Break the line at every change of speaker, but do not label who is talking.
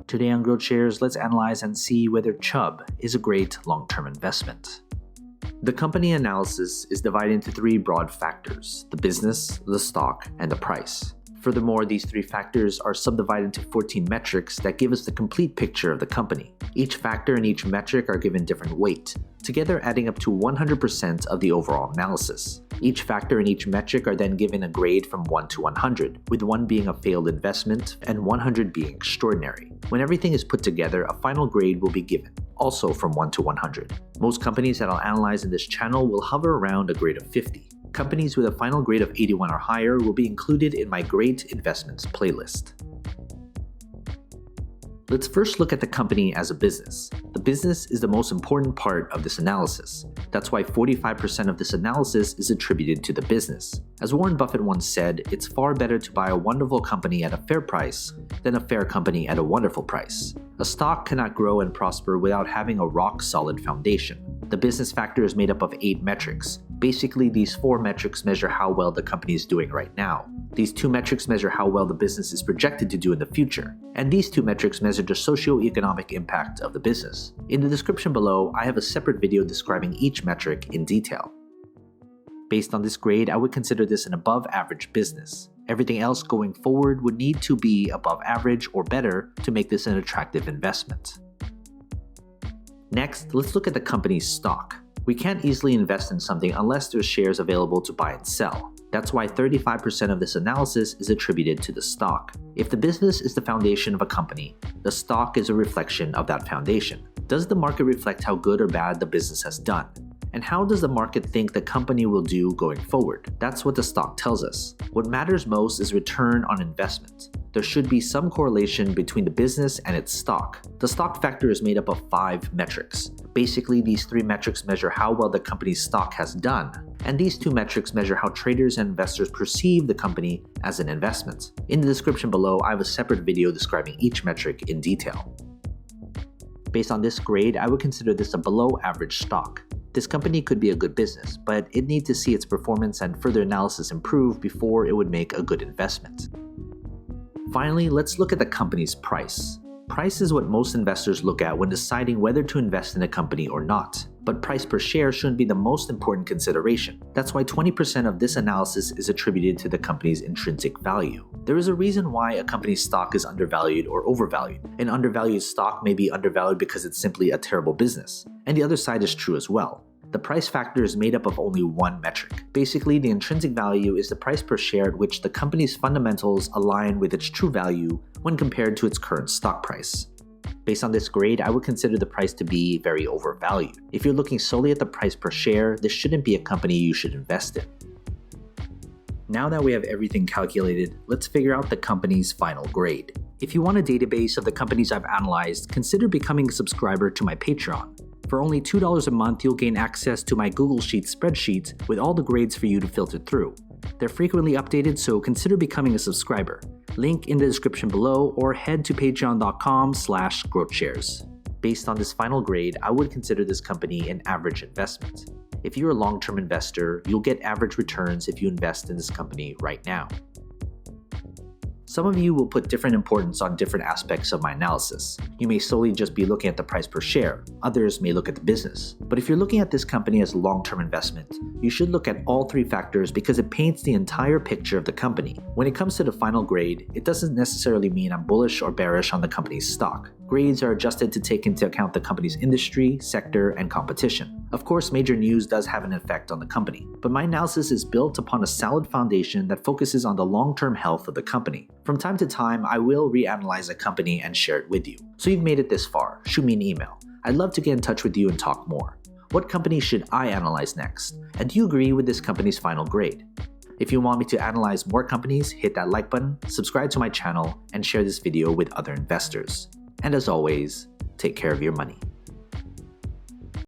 Today on GrowthShares, let's analyze and see whether Chubb is a great long-term investment. The company analysis is divided into three broad factors: the business, the stock, and the price. Furthermore, these three factors are subdivided into 14 metrics that give us the complete picture of the company. Each factor and each metric are given different weight, together adding up to 100% of the overall analysis. Each factor and each metric are then given a grade from 1 to 100, with 1 being a failed investment and 100 being extraordinary. When everything is put together, a final grade will be given, also from 1 to 100. Most companies that I'll analyze in this channel will hover around a grade of 50. Companies with a final grade of 81 or higher will be included in my Great Investments playlist. Let's first look at the company as a business. The business is the most important part of this analysis. That's why 45% of this analysis is attributed to the business. As Warren Buffett once said, it's far better to buy a wonderful company at a fair price than a fair company at a wonderful price. A stock cannot grow and prosper without having a rock-solid foundation. The business factor is made up of 8 metrics. Basically, these 4 metrics measure how well the company is doing right now. These 2 metrics measure how well the business is projected to do in the future. And these 2 metrics measure the socio-economic impact of the business. In the description below, I have a separate video describing each metric in detail. Based on this grade, I would consider this an above-average business. Everything else going forward would need to be above average or better to make this an attractive investment. Next, let's look at the company's stock. We can't easily invest in something unless there's shares available to buy and sell. That's why 35% of this analysis is attributed to the stock. If the business is the foundation of a company, the stock is a reflection of that foundation. Does the market reflect how good or bad the business has done? And how does the market think the company will do going forward? That's what the stock tells us. What matters most is return on investment. There should be some correlation between the business and its stock. The stock factor is made up of 5 metrics. Basically, these 3 metrics measure how well the company's stock has done, and these 2 metrics measure how traders and investors perceive the company as an investment. In the description below, I have a separate video describing each metric in detail. Based on this grade, I would consider this a below-average stock. This company could be a good business, but it needs to see its performance and further analysis improve before it would make a good investment. Finally, let's look at the company's price. Price is what most investors look at when deciding whether to invest in a company or not. But price per share shouldn't be the most important consideration. That's why 20% of this analysis is attributed to the company's intrinsic value. There is a reason why a company's stock is undervalued or overvalued. An undervalued stock may be undervalued because it's simply a terrible business. And the other side is true as well. The price factor is made up of only 1 metric. Basically, the intrinsic value is the price per share at which the company's fundamentals align with its true value when compared to its current stock price. Based on this grade, I would consider the price to be very overvalued. If you're looking solely at the price per share, this shouldn't be a company you should invest in. Now that we have everything calculated, let's figure out the company's final grade. If you want a database of the companies I've analyzed, consider becoming a subscriber to my Patreon. For only $2 a month, you'll gain access to my Google Sheets spreadsheet with all the grades for you to filter through. They're frequently updated, so consider becoming a subscriber. Link in the description below, or head to patreon.com/growthshares. Based on this final grade, I would consider this company an average investment. If you're a long-term investor, you'll get average returns if you invest in this company right now. Some of you will put different importance on different aspects of my analysis. You may solely just be looking at the price per share. Others may look at the business. But if you're looking at this company as a long-term investment, you should look at all 3 factors because it paints the entire picture of the company. When it comes to the final grade, it doesn't necessarily mean I'm bullish or bearish on the company's stock. Grades are adjusted to take into account the company's industry, sector, and competition. Of course, major news does have an effect on the company, but my analysis is built upon a solid foundation that focuses on the long-term health of the company. From time to time, I will reanalyze a company and share it with you. So you've made it this far, shoot me an email. I'd love to get in touch with you and talk more. What company should I analyze next? And do you agree with this company's final grade? If you want me to analyze more companies, hit that like button, subscribe to my channel, and share this video with other investors. And as always, take care of your money.